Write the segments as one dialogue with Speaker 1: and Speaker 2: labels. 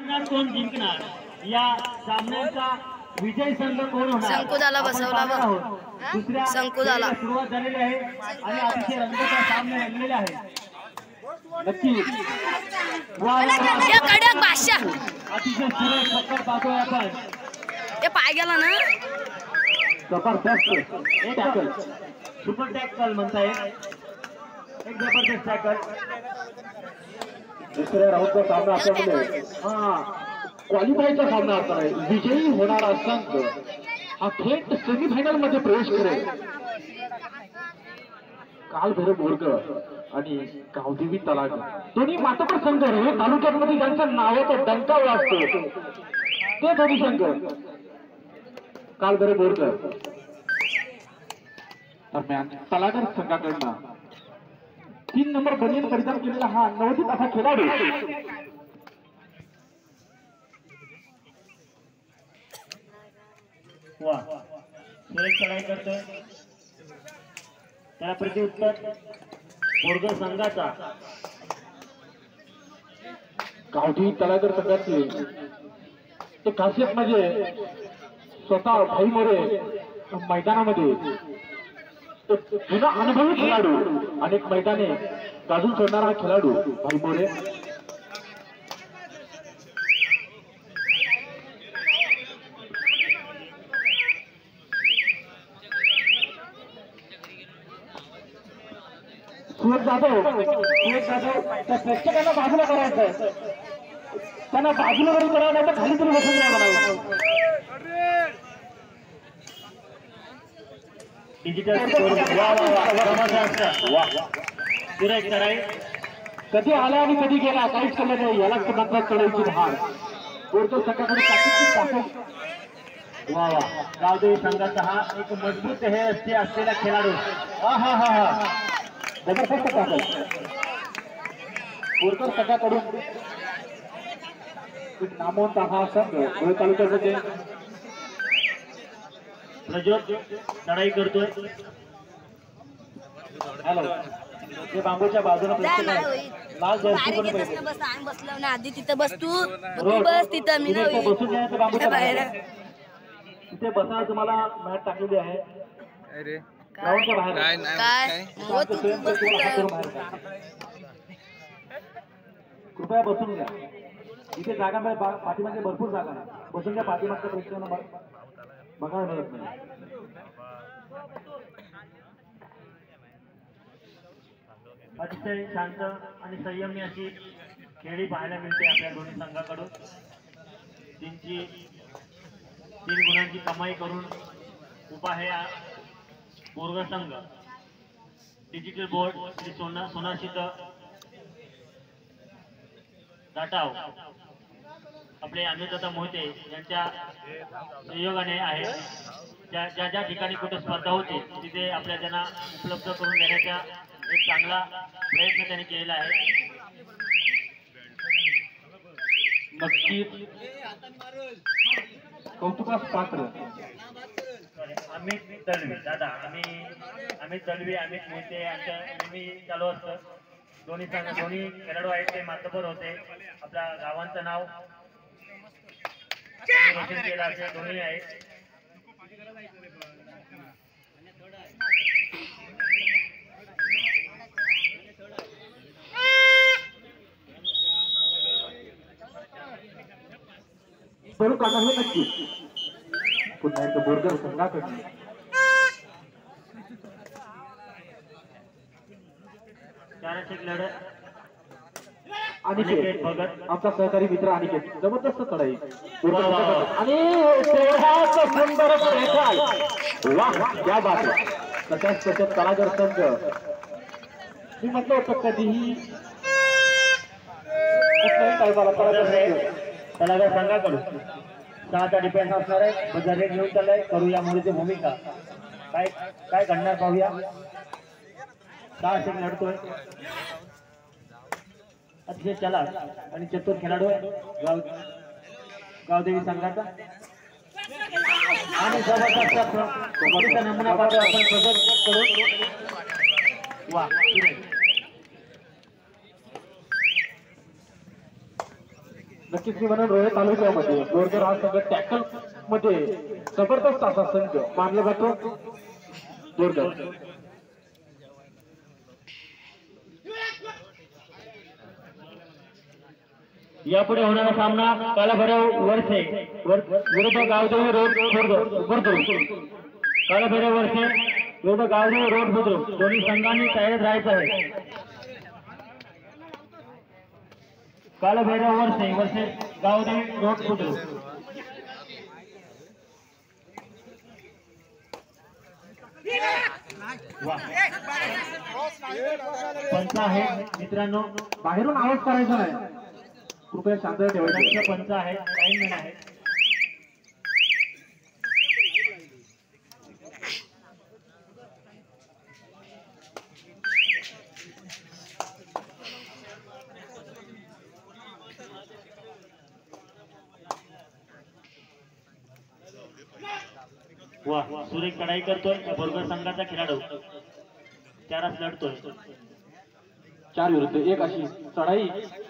Speaker 1: हरणार कोण जिंकणार या सामन्याचा विजय संघ कोण होणार
Speaker 2: संकुदाला बसवला बघ
Speaker 1: दुसऱ्या
Speaker 2: संकुदाला
Speaker 1: सुरुवात झालेली आहे आणि अतिशय रंगीचा सामना रंगलेला आहे नक्की
Speaker 2: कडक बादशाह
Speaker 1: अतिशय सुरेख पकड पाहतोय आपण
Speaker 2: ते पाय गेला ना
Speaker 1: जबरदस्त एक टॅकल सुपर टॅकल म्हणता येईल एक जबरदस्त टॅकल दुसऱ्या राऊंडचा सामना असल्यामुळे क्वालिफायचा सामना असणार आहे विजयी होणारा संघ हा थेट सेमीफायनल मध्ये प्रवेश करेल कालभैरव बोरकर आणि गावदेवी तलाग दोन्ही मातबर संघ हे तालुक्यामध्ये त्यांच्या नावाचा डंका वाजतो ते दोन्ही संघ कालभैरव बोरकर दरम्यान तलागर संघाकडनं 3 नंबर बनियन परिधान केलेला हा नवोदित असा खेळाडू वा सुरेख चढाई करतोय त्याला प्रत्युत्तर बोरगर संघाचा गावठी तलागर संघाची ते खासियत म्हणजे स्वतः भाई मोरे मैदानामध्ये जुना अनुभवी खेळाडू अनेक मैदाने गाजून सोडणारा खेळाडू भाई मोरे सुरेश जाधव त्या प्रेक्षकांना बाजूला करायचं त्यांना बाजूला वरून करावं नाही तर खाली तरी बसून द्यावं डिजिटल सुरेश चढाई कधी आला आणि कधी गेला काहीच केलं नाही याला म्हणतात चढाईची धार बोरकर संघाकडे वा वा गावदेवी संघाचा हा एक मजबूत हे असलेला खेळाडू जबरदस्त टाकल बोरकर संघाकडून एक नामवंत हा संघ धुळे तालुक्यामध्ये प्रज्योत चढाई करतोय हॅलो ते बांबूच्या बाजूला लाल जर्सी पण पाहिजे
Speaker 2: बसलो ना आधी तिथं बस तू बस तिथं मी
Speaker 1: बसून घ्यायचं बांबूच्या बाहेर तिथे बसा तुम्हाला मॅट टाकलेली आहे ग्राउंडच्या बाहेर कृपया बसून घ्या इथे जागा पाठीमागे भरपूर जागा आहे बसून घ्या पाठीमागच्या प्रेक्षकांना बघायला मिळत नाही अतिशय शांत आणि संयमी अशी खेळी पाहायला मिळते आपल्या दोन्ही संघाकडून 3 गुणांची कमाई करून उभा आहे बोरगर संघ डिजिटल बोर्ड श्री सोनाशीत दाटाव आपले अमितदादा मोहिते यांच्या सहयोगाने आहे ज्या ठिकाणी कुठे स्पर्धा होती तिथे आपल्या त्यांना उपलब्ध करून देण्याचा एक चांगला प्रयत्न त्यांनी केलेला आहे नक्कीच कौतुकास पात्र अमित दळवी दादा अमित दळवी अमित मोहिते यांच्या नेहमी चालू असतं दोन्ही खेळाडू आहेत ते मातबर होते आपल्या गावांचं नाव रोशन केलं असे दोन्ही आहेत स्वरूप काका हे नक्की पुन्हा एकदा बोरगर संघाकडून लढत अनिकेत भगत आमचा सहकारी मित्र अनिकेत जबरदस्त चढाई आणि सुंदर वा क्या बात आहे तशाच त्याच्यात तलागर संघ मी म्हटलं होतं कधीही तलागर संघाकडून 6चा डिफेन्स असणार आहे बजार रेट घेऊन चाललाय करू या मुलीची भूमिका काय घडणार पाहूया 6 सेकंद लढतोय अतिशय चला आणि चतुर खेळाडू आहे गावदेवी संघाचा आणि जबरदस्त नमुना पाहतो आपण प्रगत करून वा
Speaker 3: नक्कीच मी म्हणून रोहे तालुक्यामध्ये बोरकर हा संघ टॅकल मध्ये जबरदस्त असा संघ मानला जातो बोरकर.
Speaker 1: यापुढे होणारा सामना कालाभैरव वरसे विरुद्ध गावदेवी रोड बुद्रुक. कालाभैरव वरसे विरुद्ध गावदेवी रोड बुद्रुक. दोन्ही संघांनी तयारीत राहायचं आहे. कालाभैरव वरसे गावदेवी रोड बुद्रुक. पंच आहे मित्रांनो,
Speaker 3: बाहेरून आवाज करायचा नाही, कृपया शांत ठेवायचं.
Speaker 1: पंच आहे, लाईनमॅन आहे. वा, सुरेख कढाई करतोय बोरकर संघाचा खेळाडू. त्यालाच लढतोय.
Speaker 3: 4 विरुद्ध 1 अशी चढाई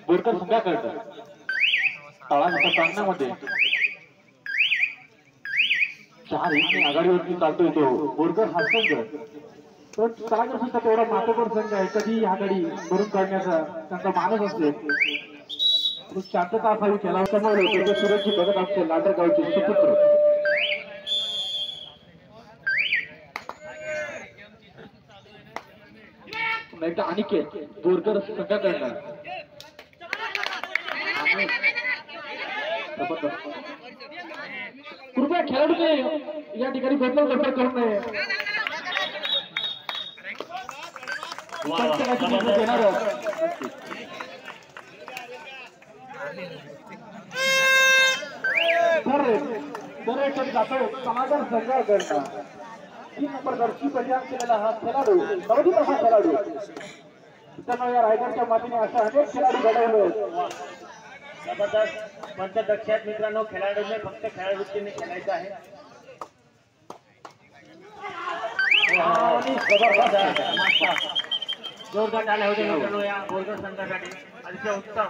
Speaker 3: बोरकर संघाकडे. तळाच्या सामन्यामध्ये 4-1 आघाडीवरती चालतोय तो बोरकर हा संघ. पण तळागर सुद्धा तेवढा मातोकर संघ आहे, कधी आघाडी भरून काढण्याचा त्यांचा मानस असले. शांतता असावी त्याला समोर होते सुरक्षित बघत असते लांडरगावचे सुपुत्र. एकदा अनिकेत बोरकर संघाकडनं कृपया खेळाडूने या ठिकाणी बदल करू नये. येणार जातो समाधान संघाकडनं. 3 नंबर जर्सी परिधान केलेला हा खेळाडू नवदीप असा खेळाडू. मित्रांनो, या रायगडच्या मातीने अशा अनेक खेळाडू घडवले.
Speaker 1: जबरदस्त पंच लक्षात मित्रांनो, खेळाडूने फक्त खेळाडूने खेळायचं आहे. जोरदार टाळ्या होते मित्रांनो या बोरकर संघासाठी. अतिशय उत्तम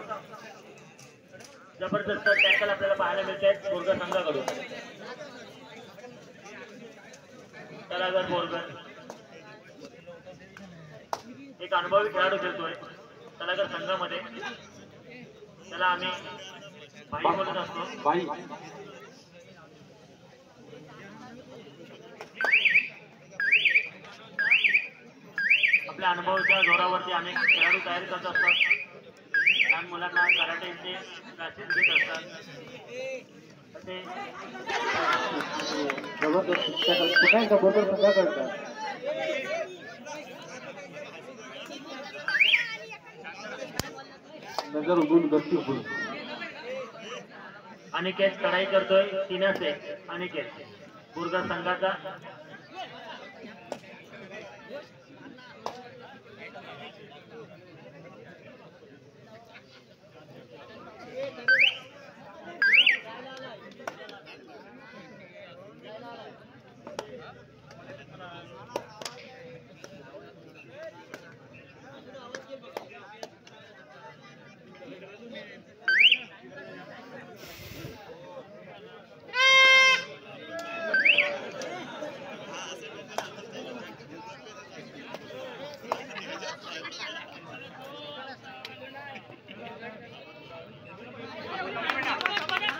Speaker 1: जबरदस्त टॅकल आपल्याला पाहायला मिळत आहेत बोरकर संघाकडून. तलागर बोरकर एक अनुभवी खेळाडू खेळतोय तलागर संघामध्ये. त्याला आम्ही भाई बोलत असतो.
Speaker 3: भाई
Speaker 1: आपल्या अनुभवाच्या जोरावरती अनेक खेळाडू तयारी करत असतात. लहान मुलांना कराटेचे क्लासेस घेत असतात. ते
Speaker 3: जबरदस्त बोरकर संघाकडनं नजर उडून गस्ती होईल.
Speaker 1: अनिकेत चढाई करतोय 3-1 अनिकेत बोरकर संघाचा.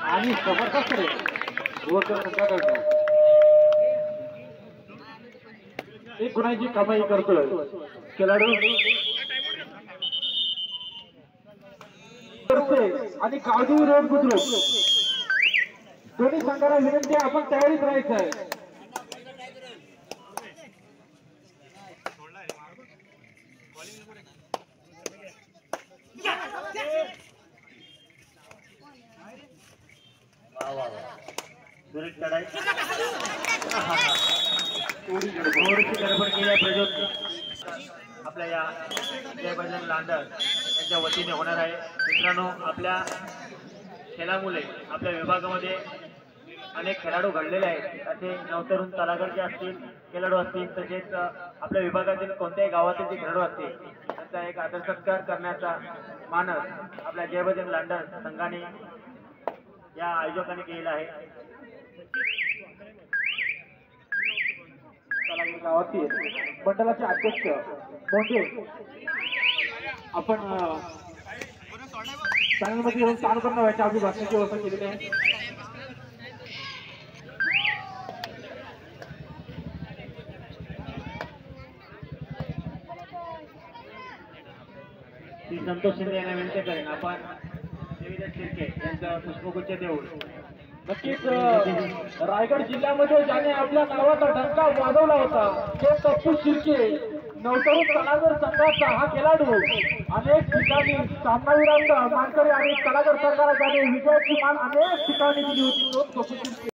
Speaker 3: आणि जबरदस्त रे बोरकर संघाकडनं एक गुणाची कमाई करतोय खेळाडू. आणि गावदेवी रोड बुद्रुक दोन्ही संघाला विनंती आहे, आपण तयारीत राहायचं आहे.
Speaker 1: सुरेश चढाई थोडीशी गडबड केली आहे प्रज्योत आपल्या या जय बजरंग लांडर यांच्या वतीने होणार आहे. मित्रांनो, आपल्या खेळामुळे आपल्या विभागामध्ये अनेक खेळाडू घडलेले आहेत. असे नवतरुण तलागरचे असतील खेळाडू असतील, तसेच आपल्या विभागातील कोणत्याही गावातील जे खेळाडू असतील त्यांचा एक आदर सत्कार करण्याचा मानस आपल्या जयबजरंग लांडर संघाने या आयोजकांनी केलेला आहे.
Speaker 3: गावातील मंडळाचे अध्यक्ष मोठे आपण चॅनलमध्ये येऊन चालू करणं व्हायच्या अगदी बसण्याची व्यवस्था केलेली आहे.
Speaker 1: श्री संतोष शिंदे यांना विनंती करेन आपण देवीदास शिर्के यांचं पुष्पगुच्छ देऊन.
Speaker 3: नक्कीच रायगड जिल्ह्यामध्ये ज्याने आपल्या नावाचा डंका वाजवला होता तो पप्पू शिर्के नवतरुण कलाकार संघाचा हा खेळाडू अनेक ठिकाणी सामनावीरांचा मानकरी आणि कलाकार संघाला ज्याने विजयाची मान अनेक ठिकाणी दिली होती तो Pappu Shirke.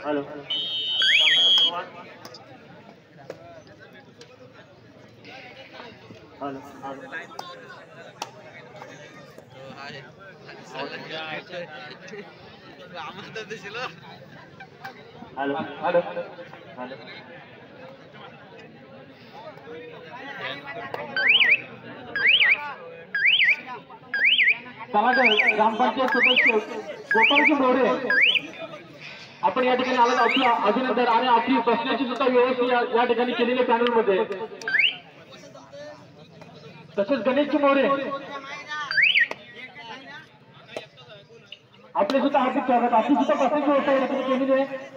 Speaker 1: Hello hello hello
Speaker 3: hello
Speaker 1: hello
Speaker 3: कलाकार ग्रामपंचायत सदस्य गोपाळजी मोरे आपण या ठिकाणी आलात. आपलं अभिनंदन आणि आपली बसण्याची सुद्धा व्यवस्था या ठिकाणी केलेली पॅनल मध्ये. तसेच गणेशजी मोरे आपले सुद्धा हार्दिक स्वागत. आपली सुद्धा बसण्याची व्यवस्था या ठिकाणी केलेली आहे.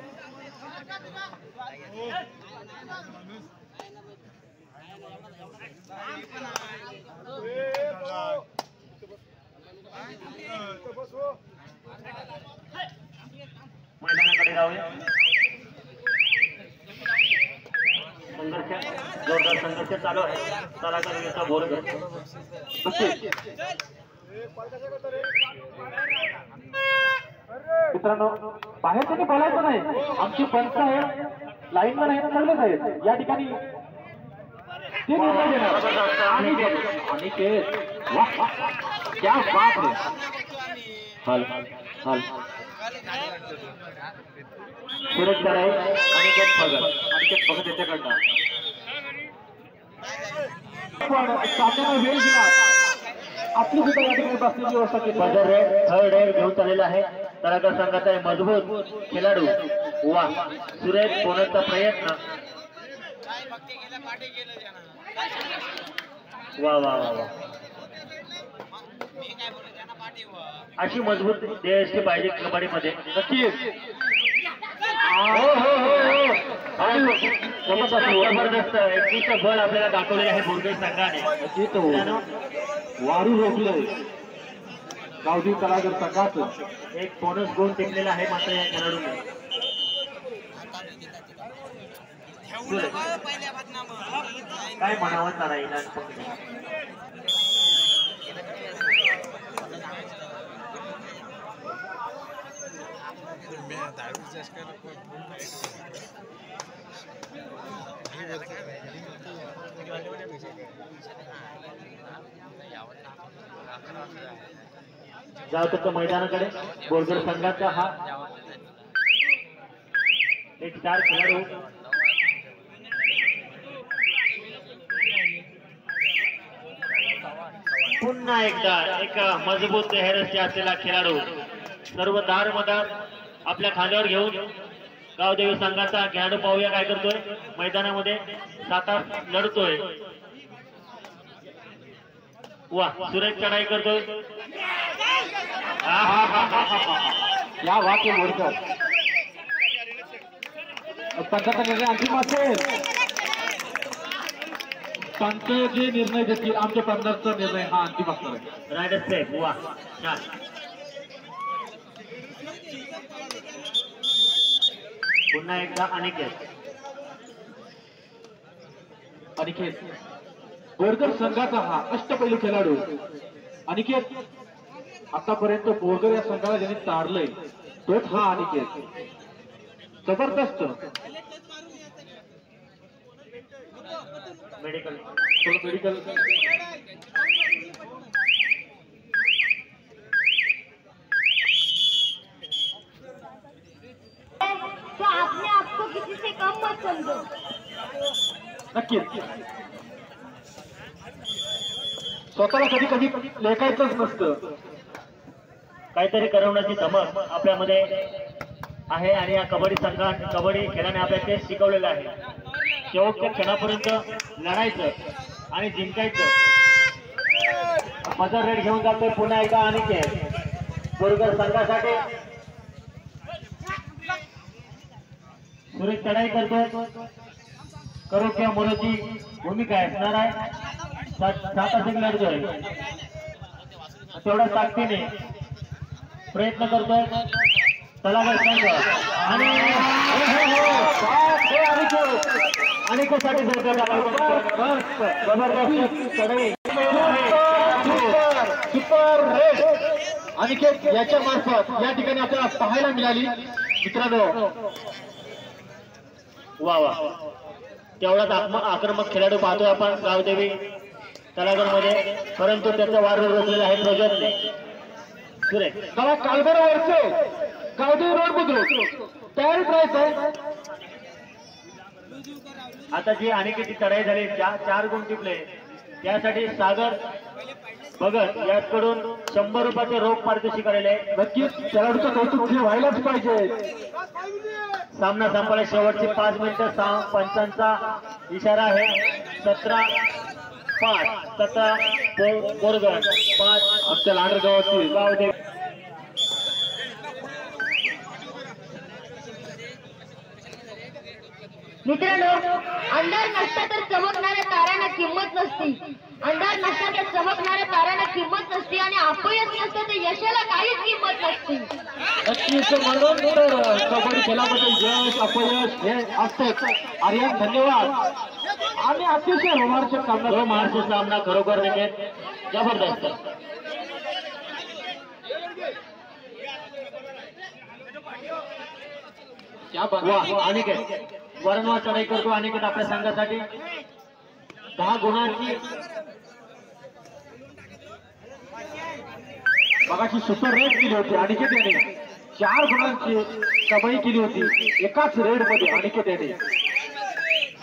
Speaker 1: मैदानाकडे जाऊया. संघर्ष जोरदार संघर्ष चालू आहे. कलाकार विरुद्ध बोरगर.
Speaker 3: मित्रांनो बाहेर त्यांनी बोलायचं नाही. आमची पंच आहे लाईनमॅन आहे सगळेच आहेत या ठिकाणी ते निर्णय देणार. आणि ते क्या बात रे.
Speaker 1: हल हल सुरेश कराय अनिकेत भगत याच्याकडनं
Speaker 3: पण सामन्याला वेळ दिला. आपली सुद्धा या ठिकाणी बसण्याची व्यवस्था केली.
Speaker 1: बदर रेड थर्ड रेड घेऊन चाललेला आहे. तळागर संघाचा आहे मजबूत खेळाडू. वा सुरेश बोलण्याचा प्रयत्न. वा वा वा वा अशी मजबूत देशाची पाहिजे कबड्डीमध्ये.
Speaker 3: नक्कीच
Speaker 1: हो हो हो हो जबरदस्त एकूच बळ आपल्याला दाखवलेलं आहे बोरगर संघाने.
Speaker 3: वारू रोखलंय गावठी कलाकार संघाचं.
Speaker 1: एक बोनस गुण टिकलेला आहे मात्र या खेळाडूने. काय म्हणावं तारा येईल. जाऊ तर मैदानाकडे बोरगर संघाचा हा एक स्टार खेळाडू. पुन्हा एकदा एक मजबूत हेरस्ती असलेला खेळाडू सर्व दार मदार आपल्या खांद्यावर घेऊन गावदेवी संघाचा खेळाडू पाहूया काय करतोय मैदानामध्ये. 7-8 लढतोय. वा सुरेश चढाई करतोय.
Speaker 3: या वाक्य बोरकर पंचाचा निर्णय अंतिम असेल. पंच जे निर्णय घेतील आमच्या पंचाचा निर्णय हा अंतिम असणार आहे.
Speaker 1: Rider safe. वा छान. पुन्हा एकदा अनिकेत
Speaker 3: बोरगर संघाचा हा अष्टपैलू खेळाडू अनिकेत. आतापर्यंत बोरगर या संघाला ज्यांनी तारलंय तोच हा अनिकेत. जबरदस्त.
Speaker 1: मेडिकल
Speaker 3: मेडिकल
Speaker 2: संघ.
Speaker 3: नक्कीच स्वतःला कधी कधी लेखायचंच नसतं,
Speaker 1: काहीतरी करवण्याची धमक आपल्यामध्ये आहे आणि या कबड्डी कबड्डी खेळाने आपल्याला ते शिकवलेलं आहे. शेवटच्या क्षणापर्यंत लढायचं आणि जिंकायचं. मजर रेड घेऊन जातोय पुन्हा एकदा अनिकेत बोरगर संघासाठी. सुरेश चढाई करतो, करो किंवा मोरोची भूमिका असणार आहे. 7 लढतोय, तेवढ्या ताकदीने प्रयत्न करतोय तलावर संघ आणि अनेकासाठी जबरदस्त चढाई.
Speaker 3: सुपर रेड अनिकेत याच्या मार्फत या ठिकाणी आपल्याला पाहायला मिळाली. मित्रांनो
Speaker 1: वा वा, तेवढाच आक्रमक खेळाडू पाहतोय आपण गावदेवी तलागरमध्ये, परंतु त्याचा वार रोखलेला आहे प्रोजेक्टने. सुरेश
Speaker 3: मला कालबेरा वरचे गावदेवी रोड बुद्रुक तयारीत राहायचंय.
Speaker 1: आता जी अनेकीची चढाई झाली, 4 गुण टिपले, त्यासाठी सागर भगत याकडून 100 रुपयाचे रोख पारितोषिक आलेले आहे.
Speaker 3: नक्कीच खेळाडूचं कौतुक हे व्हायलाच पाहिजे.
Speaker 1: सामना संपला, शेवटचे 5 मिनिटं. पंचांचा इशारा आहे. 17-5 बोरगर 5
Speaker 3: आमच्या लांडगावातील
Speaker 1: गावदेवी.
Speaker 2: मित्रांनो, अंधार नसता तर चमकणाऱ्या ताऱ्यांना किंमत नसती. अंधार नसता तर चमकणाऱ्या ताऱ्यांना किंमत नसती आणि अपयश नसतं तर यशाला काहीच किंमत नसती.
Speaker 3: नक्कीच म्हणून तर कबड्डी खेळामध्ये यश अपयश हे असतंच. आर्यन धन्यवाद. आणि अतिशय रोमांचक
Speaker 1: सामना खरोखर देखील जबरदस्त. अनिकेत वारंवार चढाई करतो. अनिकेत आपल्या संघासाठी 10 गुणांची
Speaker 3: मगाशी सुपर रेड केली होती अनिकेत याने. 4 गुणांची कमाई केली होती एकाच रेड मध्ये अनिकेत याने.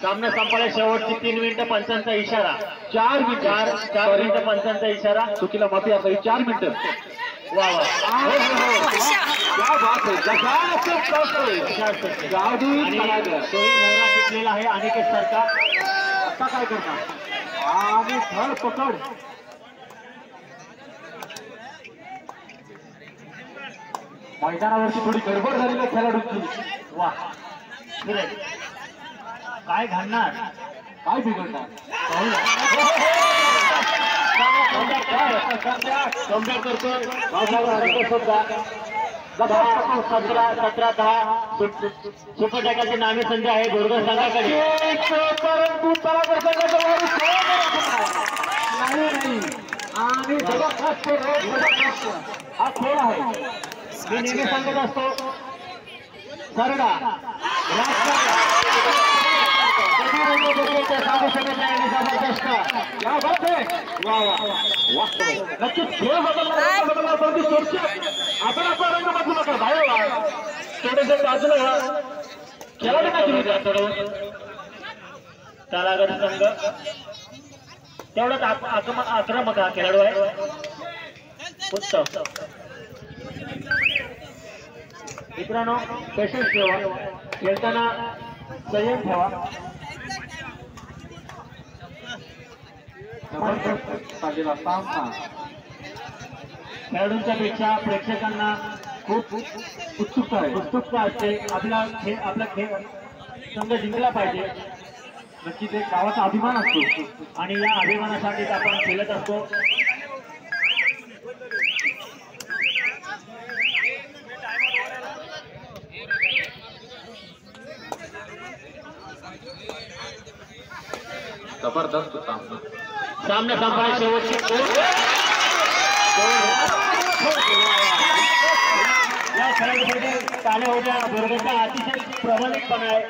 Speaker 1: सामना संपला, शेवटची 3 मिनिटं. पंचांचा इशारा.
Speaker 3: 4
Speaker 1: मिनिटं पंचांचा इशारा.
Speaker 3: चुकीला माफी असावी. 4 मिनिटं.
Speaker 1: वा वा,
Speaker 3: क्या बात आहे. गावदेवी
Speaker 1: मोहरा टिकलेला आहे अनिकेत सारखा.
Speaker 3: आता काय करणार आणि धड पकड. मैदानावरची थोडी गडबड झालेल्या खेळाडूंची.
Speaker 1: वा, काय घालणार,
Speaker 3: काय बिघडणार.
Speaker 1: कमबॅक करतो सुद्धा. 17-10 सुपर टॅकाची नामी संधी आहे बोरगर संघाकडे.
Speaker 3: परंतु नाही आणि जबरदस्त हा खेळ आहे.
Speaker 1: मी नेहमी सांगत असतो, सरडा जबरदस्त.
Speaker 3: नक्कीच खेळ बदलला परंतु सोडशे आपण आपला रंग बदलू नका. बाहेर थोडेसे बाजूला खेळाडू नाही
Speaker 1: तलागड संघ तेवढाच आक्रमक हा खेळाडू आहे. उत्तम. मित्रांनो, पेशन्स ठेवा, खेळताना संयम ठेवा.
Speaker 3: सामना
Speaker 1: खेळाडूंच्या पेक्षा प्रेक्षकांना खूप उत्सुकता असते. आपला खेळ संघ जिंकला पाहिजे.
Speaker 3: नक्कीच एक गावाचा अभिमान असतो
Speaker 1: आणि या अभिमानासाठीच आपण खेळत असतो.
Speaker 3: जबरदस्त
Speaker 1: सामना संपला, शेवटची या खेळाडूसाठी ताल्या होत्या. बोरगरचा अतिशय प्रामाणिकपणा आहे.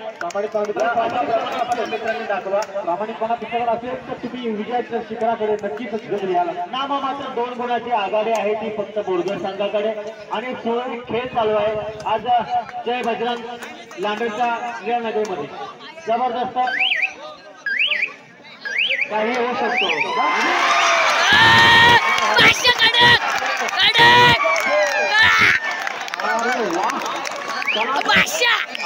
Speaker 1: मित्रांनी दाखवा.
Speaker 3: प्रामाणिकपणा तुमच्याकडे असेल तर तुम्ही विजयाच्या शिखराकडे नक्कीच घेऊन याल.
Speaker 1: नामा मात्र 2 गुणाची आघाडी आहे ती फक्त बोरगर संघाकडे आणि सुरळीत खेळ चालू आहे आज जय बजरंग लांडरच्या नगरमध्ये. जबरदस्त काही होऊ शकतो. अरे वा,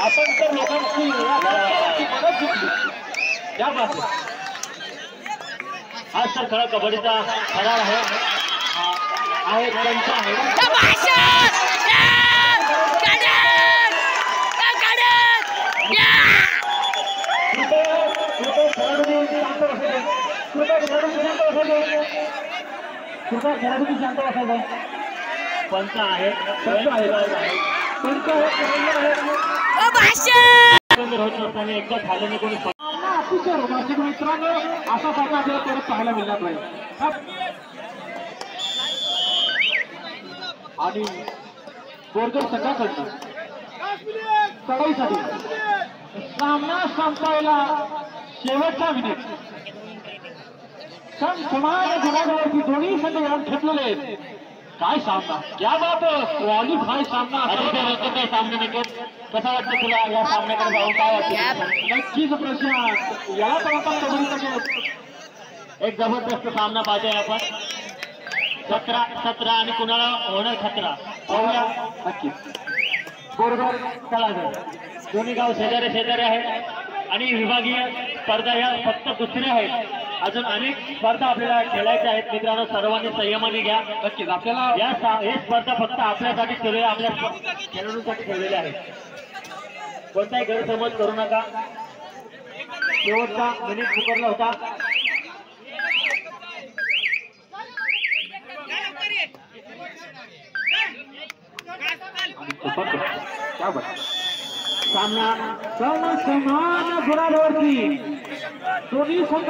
Speaker 1: आपण तर लोकांची मदत घेतली. त्या बाबतीत आज तर खरा कबड्डीचा खरार आहे पंच आहे. पंच आहे एकदा झाल्याने कोणी
Speaker 3: अतिशय रोमांचक मित्रांनो, असा सामना आपल्याला परत पाहायला मिळणार नाही. आणि बोरकर संघाकडनं चढाईसाठी सामना संपवायला शेवटचा मिनिट समान गुणांवरती दोन्ही संघ येऊन ठेपलेले आहेत. काय सामना, क्या बात, क्वालिफाय सामना काय सामने निघत. कसा वाटतं तुला या सामन्याकडे जाऊन, काय वाटतं? नक्कीच प्रशांत, याला तर आपण कबड्डीमध्ये
Speaker 1: एक जबरदस्त सामना पाहतोय आपण. 17 आणि कुणाला होणार 17 पाहूया.
Speaker 3: नक्कीच
Speaker 1: बरोबर. चला सर, दोन्ही गाव शेजारी आहेत आणि विभागीय स्पर्धा या फक्त दुसऱ्या आहेत. अजून अनेक स्पर्धा आपल्याला खेळायच्या आहेत मित्रांनो. सर्वांनी संयमाने घ्या.
Speaker 3: नक्कीच आपल्याला
Speaker 1: हे स्पर्धा फक्त आपल्यासाठी ठेवलेल्या, आपल्या खेळाडूंसाठी ठेवलेल्या आहेत. कोणताही गैरसमज करू नका. शेवटचा मिनिट पुकारला होता.
Speaker 3: सामना समान गुणांवरती दोन्ही संघ